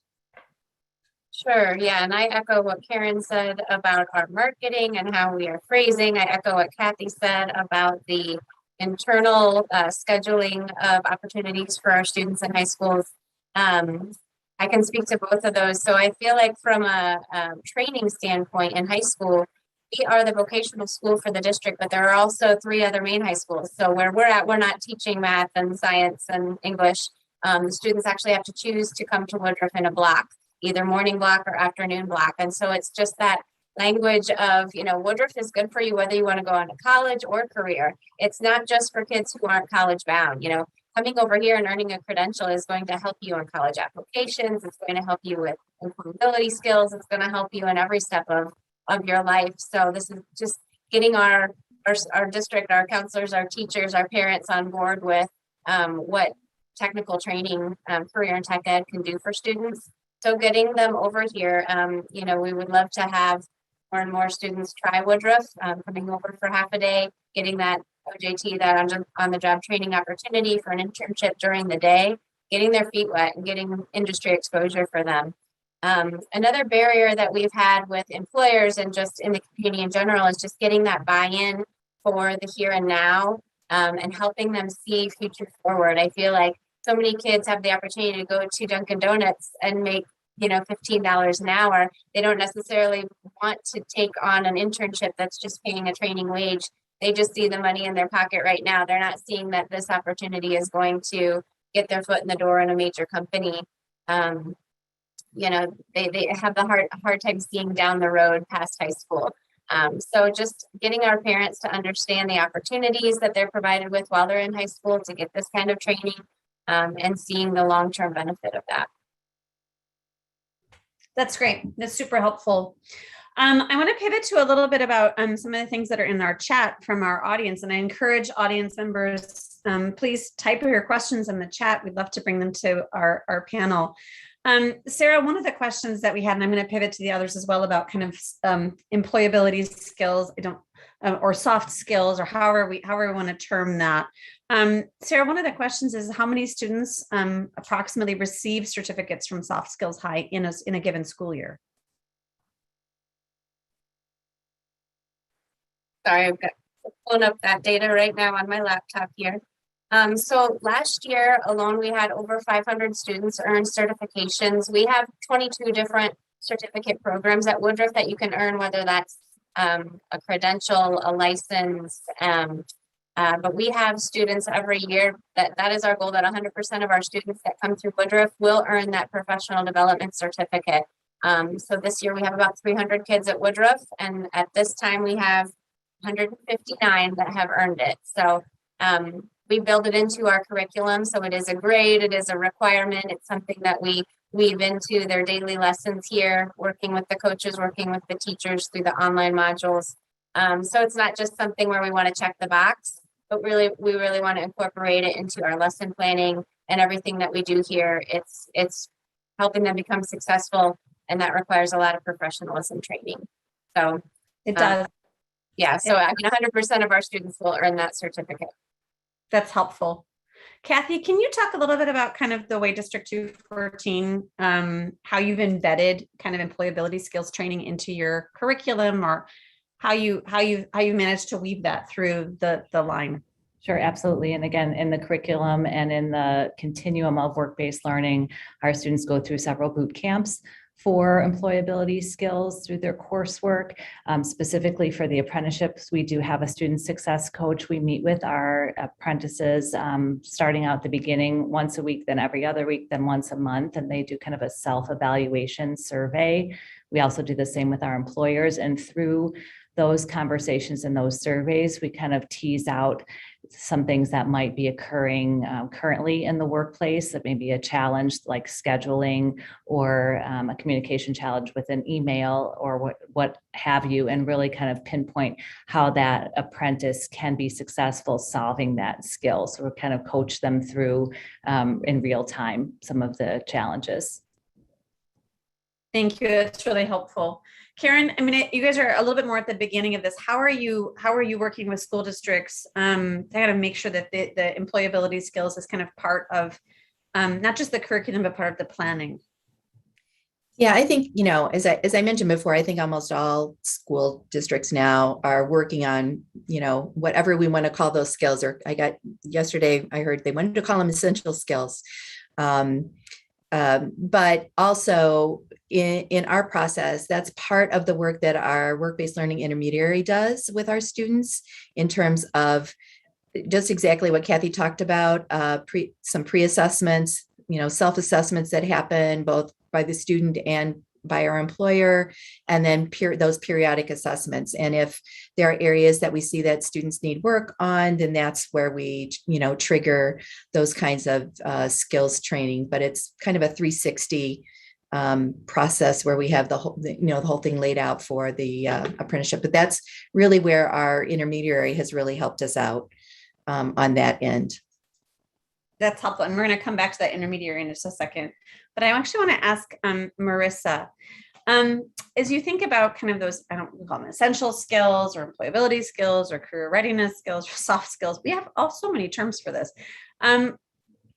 Sure, yeah, and I echo what Karen said about our marketing and how we are phrasing. I echo what Kathy said about the internal scheduling of opportunities for our students in high schools. I can speak to both of those. So I feel like from a training standpoint in high school, we are the vocational school for the district, but there are also 3 other main high schools. So where we're at, we're not teaching math and science and English. The students actually have to choose to come to Woodruff in a block, either morning block or afternoon block. And so it's just that language of, you know, Woodruff is good for you whether you want to go on to college or career. It's not just for kids who aren't college bound. You know, coming over here and earning a credential is going to help you on college applications. It's going to help you with employability skills. It's going to help you in every step of your life. So this is just getting our district, our counselors, our teachers, our parents on board with what technical training, career and tech ed can do for students. So getting them over here, you know, we would love to have more and more students try Woodruff, coming over for half a day, getting that OJT, that on the job training opportunity for an internship during the day, getting their feet wet and getting industry exposure for them. Another barrier that we've had with employers and just in the community in general is just getting that buy-in for the here and now, and helping them see future forward. I feel like so many kids have the opportunity to go to Dunkin' Donuts and make, you know, $15 an hour. They don't necessarily want to take on an internship that's just paying a training wage. They just see the money in their pocket right now. They're not seeing that this opportunity is going to get their foot in the door in a major company. You know, they have the hard time seeing down the road past high school. So just getting our parents to understand the opportunities that they're provided with while they're in high school to get this kind of training, and seeing the long-term benefit of that. That's great. That's super helpful. I want to pivot to a little bit about some of the things that are in our chat from our audience. And I encourage audience members, please type your questions in the chat. We'd love to bring them to our panel. Sarah, one of the questions that we had, and I'm going to pivot to the others as well, about kind of employability skills, or soft skills, or however we want to term that. Sarah, one of the questions is how many students approximately receive certificates from Soft Skills High in a given school year? Sorry, I've got pulling up that data right now on my laptop here. So last year alone, we had over 500 students earn certifications. We have 22 different certificate programs at Woodruff that you can earn, whether that's a credential, a license. But we have students every year that is our goal, that 100% of our students that come through Woodruff will earn that professional development certificate. So this year we have about 300 kids at Woodruff, and at this time we have 159 that have earned it. So we build it into our curriculum. So it is a grade, it is a requirement. It's something that we weave into their daily lessons here, working with the coaches, working with the teachers through the online modules. So it's not just something where we want to check the box, but really, we really want to incorporate it into our lesson planning and everything that we do here. It's helping them become successful, and that requires a lot of professionalism training. So It does. yeah, so I mean, 100% of our students will earn that certificate. That's helpful. Kathy, can you talk a little bit about kind of the way District 214, how you've embedded kind of employability skills training into your curriculum, or how you managed to weave that through the line? Sure, absolutely. And again, in the curriculum and in the continuum of work-based learning, our students go through several boot camps for employability skills through their coursework. Specifically for the apprenticeships, we do have a student success coach. We meet with our apprentices starting out the beginning once a week, then every other week, then once a month, and they do kind of a self-evaluation survey. We also do the same with our employers, and through those conversations and those surveys, we kind of tease out some things that might be occurring currently in the workplace, that may be a challenge like scheduling, or a communication challenge with an email, or what have you, and really kind of pinpoint how that apprentice can be successful solving that skill. So we kind of coach them through in real time some of the challenges. Thank you. That's really helpful. Karen, I mean, you guys are a little bit more at the beginning of this. How are you working with school districts to kind of make sure that the employability skills is kind of part of not just the curriculum, but part of the planning? Yeah, I think, as I mentioned before, I think almost all school districts now are working on, whatever we want to call those skills. Or yesterday, I heard they wanted to call them essential skills. But also in our process, that's part of the work that our work-based learning intermediary does with our students, in terms of just exactly what Kathy talked about, some pre-assessments, self-assessments that happen both by the student and by our employer, and then those periodic assessments. And if there are areas that we see that students need work on, then that's where we, trigger those kinds of skills training. But it's kind of a 360 process where we have the whole thing laid out for the apprenticeship. But that's really where our intermediary has really helped us out on that end. That's helpful. And we're going to come back to that intermediary in just a second. But I actually want to ask Marissa, as you think about kind of those, I don't call them essential skills or employability skills or career readiness skills or soft skills, we have so many terms for this.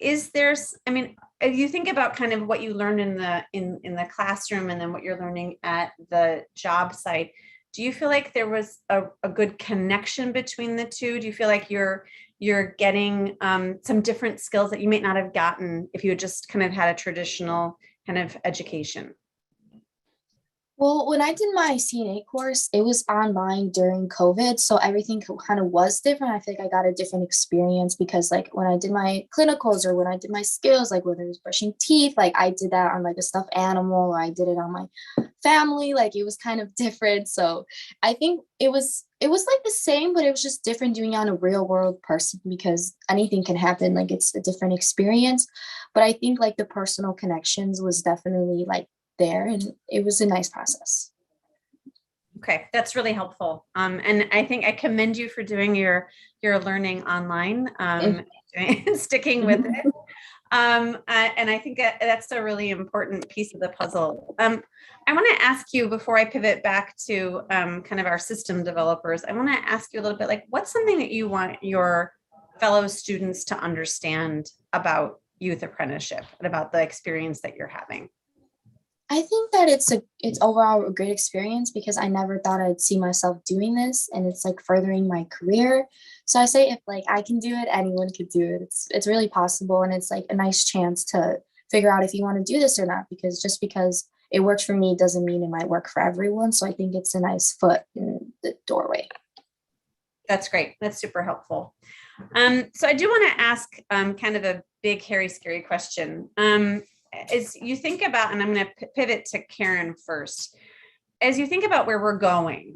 If you think about kind of what you learn in the classroom and then what you're learning at the job site, do you feel like there was a good connection between the two? Do you feel like you're getting some different skills that you might not have gotten if you had just kind of had a traditional kind of education? Well, when I did my CNA course, it was online during COVID. So everything kind of was different. I feel like I got a different experience because like when I did my clinicals or when I did my skills, like whether it was brushing teeth, like I did that on like a stuffed animal, or I did it on my family, like it was kind of different. So I think it was like the same, but it was just different doing it on a real world person, because anything can happen. Like it's a different experience. But I think like the personal connections was definitely like there, and it was a nice process. Okay, that's really helpful. And I think I commend you for doing your learning online, sticking with it. And I think that's a really important piece of the puzzle. I want to ask you, before I pivot back to kind of our system developers, I want to ask you a little bit, like, what's something that you want your fellow students to understand about youth apprenticeship and about the experience that you're having? I think that it's overall a great experience, because I never thought I'd see myself doing this, and it's like furthering my career. So I say if like I can do it, anyone could do it. It's really possible, and it's like a nice chance to figure out if you want to do this or not, because just because it works for me doesn't mean it might work for everyone. So I think it's a nice foot in the doorway. That's great. That's super helpful. So I do want to ask kind of a big, hairy, scary question. As you think about, and I'm going to pivot to Karen first, as you think about where we're going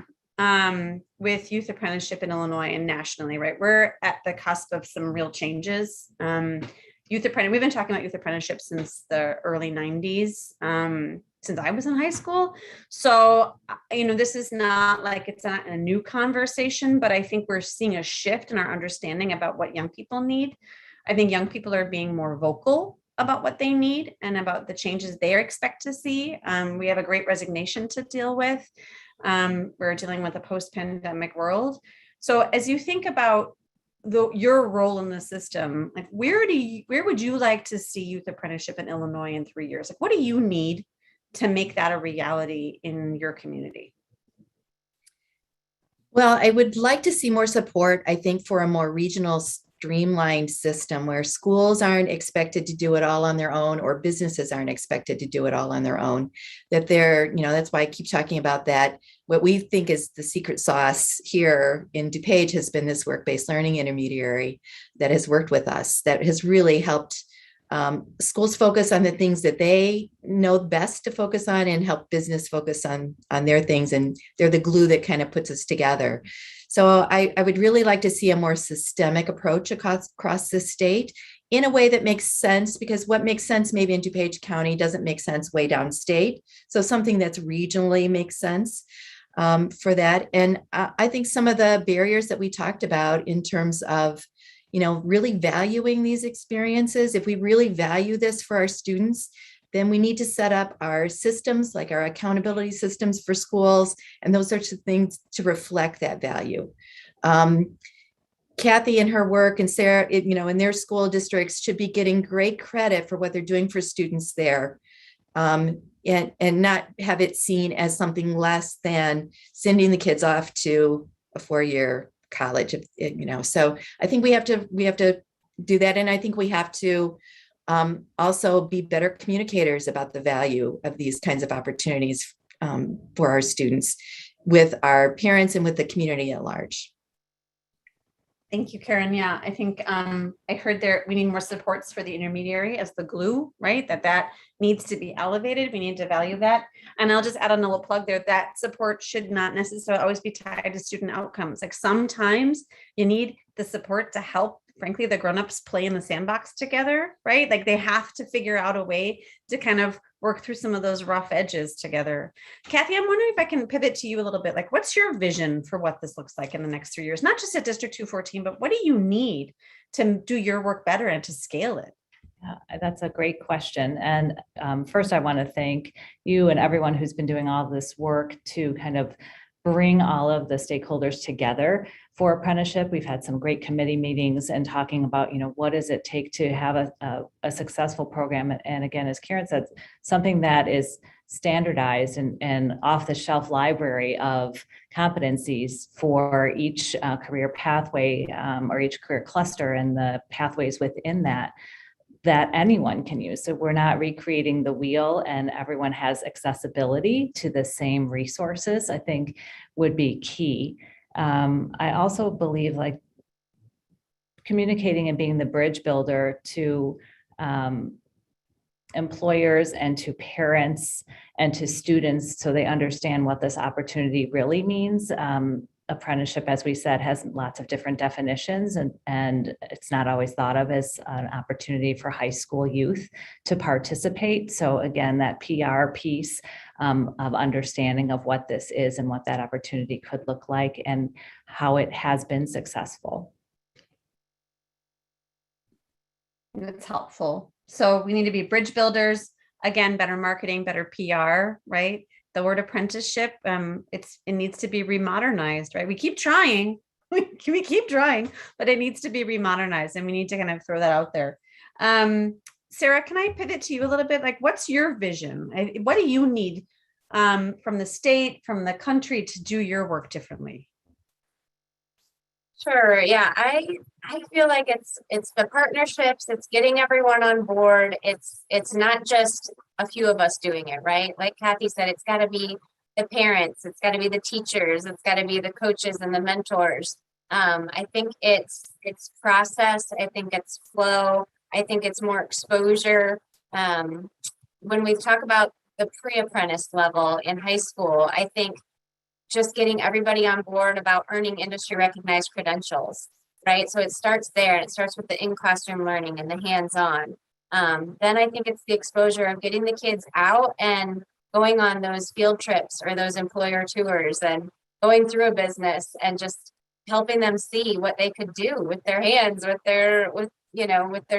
with youth apprenticeship in Illinois and nationally, right? We're at the cusp of some real changes. We've been talking about youth apprenticeship since the early 90s, since I was in high school. So, this is not like it's not a new conversation, but I think we're seeing a shift in our understanding about what young people need. I think young people are being more vocal about what they need and about the changes they expect to see. We have a great resignation to deal with. We're dealing with a post-pandemic world. So as you think about your role in the system, like where would you like to see youth apprenticeship in Illinois in 3 years? Like, what do you need to make that a reality in your community? Well, I would like to see more support, I think, for a more regional streamlined system where schools aren't expected to do it all on their own, or businesses aren't expected to do it all on their own. That that's why I keep talking about that. What we think is the secret sauce here in DuPage has been this work-based learning intermediary that has worked with us, that has really helped schools focus on the things that they know best to focus on and help business focus on their things. And they're the glue that kind of puts us together. So I would really like to see a more systemic approach across the state in a way that makes sense, because what makes sense maybe in DuPage County doesn't make sense way downstate. So something that's regionally makes sense for that. And I think some of the barriers that we talked about in terms of really valuing these experiences. If we really value this for our students, then we need to set up our systems, like our accountability systems for schools and those sorts of things to reflect that value. Kathy and her work and Sarah, in their school districts should be getting great credit for what they're doing for students there. And not have it seen as something less than sending the kids off to a 4-year college, so I think we have to do that. And I think we have to also be better communicators about the value of these kinds of opportunities for our students with our parents and with the community at large. Thank you, Karen. Yeah, I think I heard we need more supports for the intermediary as the glue, right? That needs to be elevated. We need to value that. And I'll just add a little plug there. That support should not necessarily always be tied to student outcomes. Like sometimes you need the support to help, frankly, the grownups play in the sandbox together, right? Like they have to figure out a way to kind of work through some of those rough edges together. Kathy, I'm wondering if I can pivot to you a little bit. Like, what's your vision for what this looks like in the next 3 years? Not just at District 214, but what do you need to do your work better and to scale it? That's a great question. And first, I want to thank you and everyone who's been doing all this work to kind of bring all of the stakeholders together for apprenticeship. We've had some great committee meetings and talking about, what does it take to have a successful program? And again, as Karen said, something that is standardized and off-the-shelf library of competencies for each career pathway or each career cluster and the pathways within that anyone can use. So we're not recreating the wheel, and everyone has accessibility to the same resources, I think would be key. I also believe like communicating and being the bridge builder to employers and to parents and to students so they understand what this opportunity really means. Apprenticeship, as we said, has lots of different definitions, and it's not always thought of as an opportunity for high school youth to participate. So again, that PR piece of understanding of what this is and what that opportunity could look like and how it has been successful. That's helpful. So we need to be bridge builders, again, better marketing, better PR, right? The word apprenticeship, it needs to be remodernized, right? We keep trying, we keep trying, but it needs to be remodernized, and we need to kind of throw that out there. Sarah, can I pivot to you a little bit? Like, what's your vision? What do you need from the state, from the country to do your work differently? Sure. Yeah, I feel like it's the partnerships, it's getting everyone on board. It's not just a few of us doing it, right? Like Kathy said, it's got to be the parents, it's got to be the teachers, it's got to be the coaches and the mentors. I think it's process, I think it's flow, I think it's more exposure. When we talk about the pre-apprentice level in high school, I think just getting everybody on board about earning industry recognized credentials, right? So it starts there, and it starts with the in-classroom learning and the hands-on. Then I think it's the exposure of getting the kids out and going on those field trips or those employer tours and going through a business and just helping them see what they could do with their hands, with their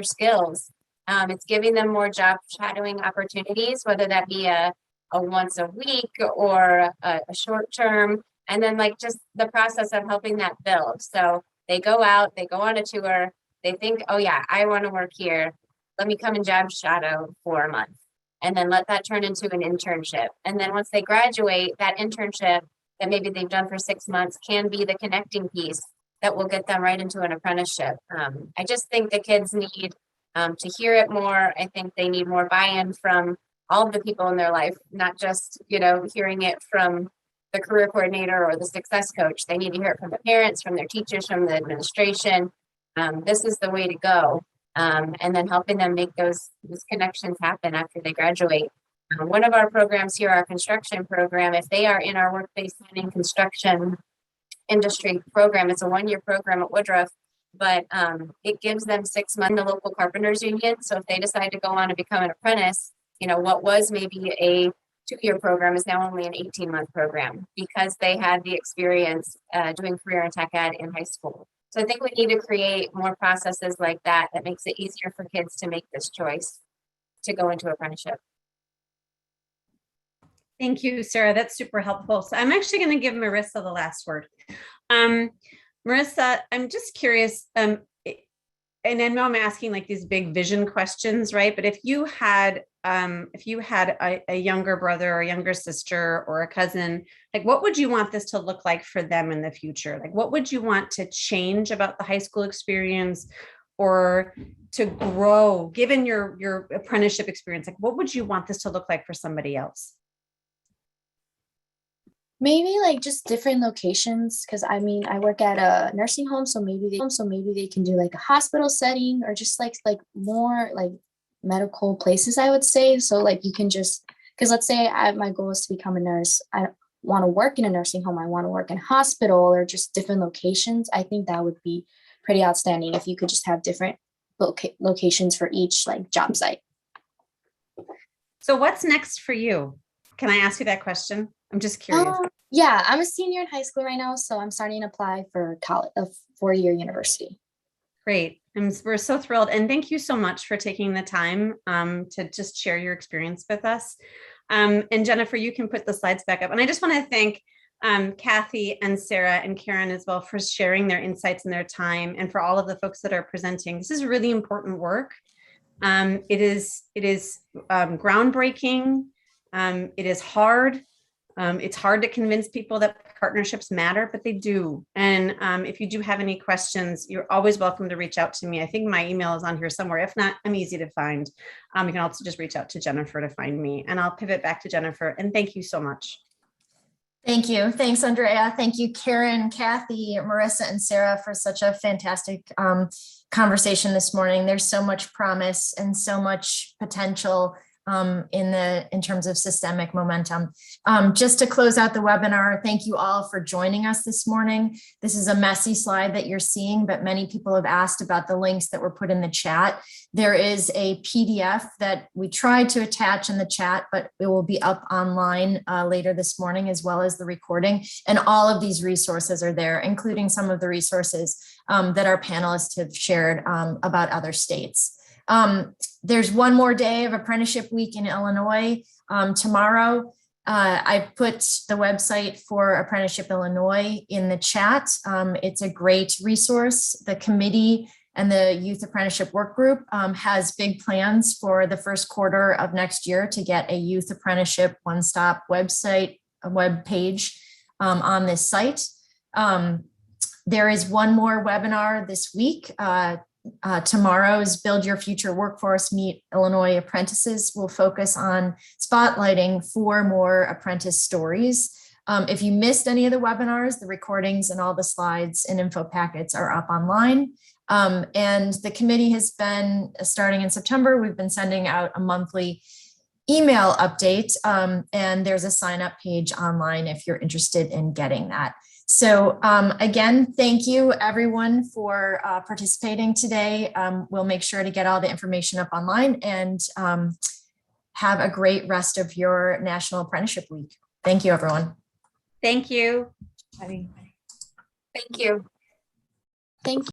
skills. It's giving them more job shadowing opportunities, whether that be a once a week or a short term, and then like just the process of helping that build. So they go out, they go on a tour, they think, oh yeah, I want to work here. Let me come and job shadow for a month, and then let that turn into an internship. And then once they graduate, that internship that maybe they've done for 6 months can be the connecting piece that will get them right into an apprenticeship. I just think the kids need to hear it more. I think they need more buy-in from all of the people in their life, not just, hearing it from the career coordinator or the success coach. They need to hear it from the parents, from their teachers, from the administration. This is the way to go. And then helping them make those connections happen after they graduate. One of our programs here, our construction program, if they are in our work-based planning construction industry program, it's a 1-year program at Woodruff, but it gives them 6 months in the local carpenters union. So if they decide to go on and become an apprentice, what was maybe a 2-year program is now only an 18-month program because they had the experience doing career and tech ed in high school. So I think we need to create more processes like that makes it easier for kids to make this choice to go into apprenticeship. Thank you, Sarah. That's super helpful. So I'm actually going to give Marissa the last word. Marissa, I'm just curious, and I know I'm asking like these big vision questions, right? But if you had a younger brother or younger sister or a cousin, like what would you want this to look like for them in the future? Like what would you want to change about the high school experience or to grow, given your apprenticeship experience? Like what would you want this to look like for somebody else? Maybe like just different locations, because I work at a nursing home, so maybe they can do like a hospital setting or just like more like medical places, I would say. So like you can just, because let's say my goal is to become a nurse. I don't want to work in a nursing home. I want to work in a hospital or just different locations. I think that would be pretty outstanding if you could just have different locations for each like job site. So what's next for you? Can I ask you that question? I'm just curious. Yeah, I'm a senior in high school right now, so I'm starting to apply for college, a 4-year university. Great. We're so thrilled. And thank you so much for taking the time to just share your experience with us. And Jennifer, you can put the slides back up. And I just want to thank Kathy and Sarah and Karen as well for sharing their insights and their time, and for all of the folks that are presenting. This is really important work. It is groundbreaking. It is hard. It's hard to convince people that partnerships matter, but they do. And if you do have any questions, you're always welcome to reach out to me. I think my email is on here somewhere. If not, I'm easy to find. You can also just reach out to Jennifer to find me, and I'll pivot back to Jennifer. And thank you so much. Thank you. Thanks, Andrea. Thank you, Karen, Kathy, Marissa, and Sarah for such a fantastic conversation this morning. There's so much promise and so much potential in terms of systemic momentum. Just to close out the webinar, thank you all for joining us this morning. This is a messy slide that you're seeing, but many people have asked about the links that were put in the chat. There is a PDF that we tried to attach in the chat, but it will be up online later this morning, as well as the recording. And all of these resources are there, including some of the resources that our panelists have shared about other states. There's one more day of Apprenticeship Week in Illinois tomorrow. I put the website for Apprenticeship Illinois in the chat. It's a great resource. The committee and the Youth Apprenticeship Work Group has big plans for the first quarter of next year to get a youth apprenticeship one-stop website, a web page on this site. There is one more webinar this week. Tomorrow's Build Your Future Workforce Meet Illinois Apprentices will focus on spotlighting 4 more apprentice stories. If you missed any of the webinars, the recordings and all the slides and info packets are up online. And the committee has been, starting in September, we've been sending out a monthly email update, and there's a sign up page online if you're interested in getting that. So again, thank you everyone for participating today. We'll make sure to get all the information up online, and have a great rest of your National Apprenticeship Week. Thank you, everyone. Thank you. Thank you. Thank you.